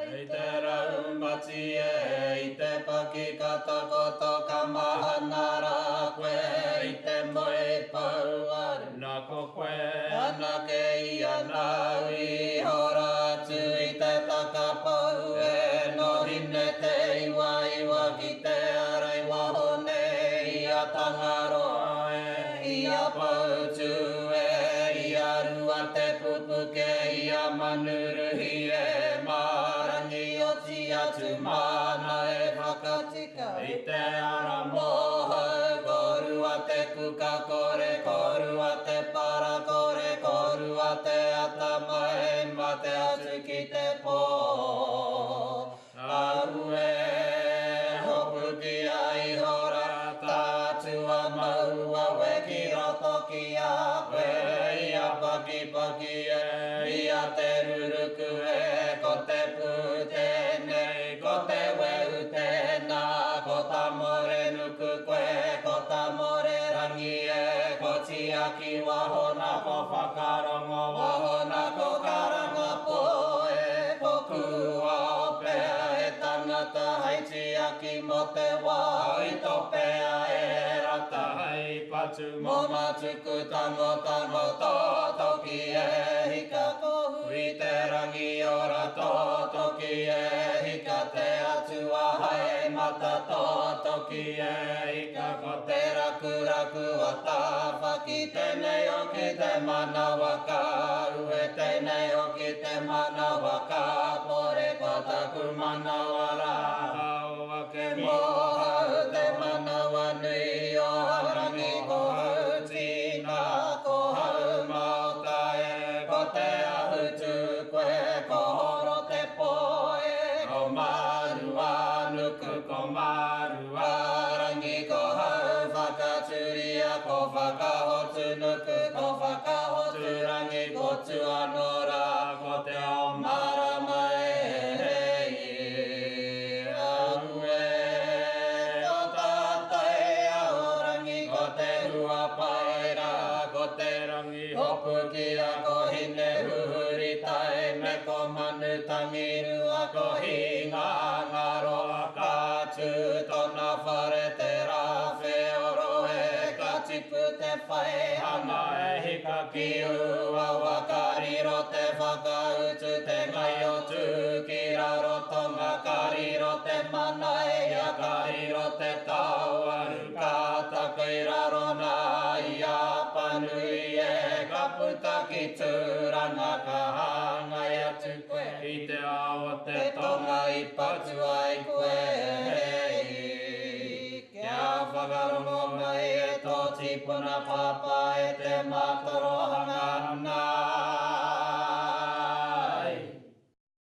I te raumachi e, I te paki katakoto ka mahana koe, I te moe pauaru nā ko koe, anake I anau I hora atu I te takapau e, no hine te iwa iwa ki te arai wahone, I a tangaroa e, I a pautu e, I a rua te pupuke, I a manuruhi e, marangi o ti atu mana e whakatika. I te ara moha, korua te kuka kore, korua te para kore, korua te atama e mate atu ki te pō. Au e hopu ki ai hora, tātua maua weki roto ki a koe, I a paki paki e, I a te ruruku e, ko te pūtene, ko te weu tēnā, ko ta more nuku koe, ko ta more rangi e, ko tiaki wahona, ko whakarongo wahona, ko karanga poe, ko kua o pea e tangata hei tiaki mo te wā, I topea e rata hei patu mo matuku tango tango tō toki e hika kohu I te rangi o rato toki e hika te atua hae mata tō toki e hika ko te raku raku o tā whaki tēnei o ki te mana waka ue tēnei o ki te mana waka pore ko taku mana wara hau ake moha te mana wanui o rangi ko hau tina ko hau mauta e ko te ahutu koe ko horo te poe ko marua nuku ko marua rangi ko hau whakaturia ko whakahotu nuku ko whakahotu rangi ko tuanora ko te o marama e au e ko tātai au rangi ko te hua paera ko te rangi hopu ki a ko hine huhuri tae me ko manu tangi rua ko hinga ngaro a kātu tona whare te rāwhe oro e ka tipu te whae hanga e hika ki ua wakariro te whakautu te ngai o tū ki raro tonga kariro te mana e a kariro te tauaru ka taka I raro nā I a panui e ka puta ki tūranga ka hangai atu koe I te ao te tonga I patu ai koe Kia whakarongo mai e tō tipuna papa e te mātoro hanga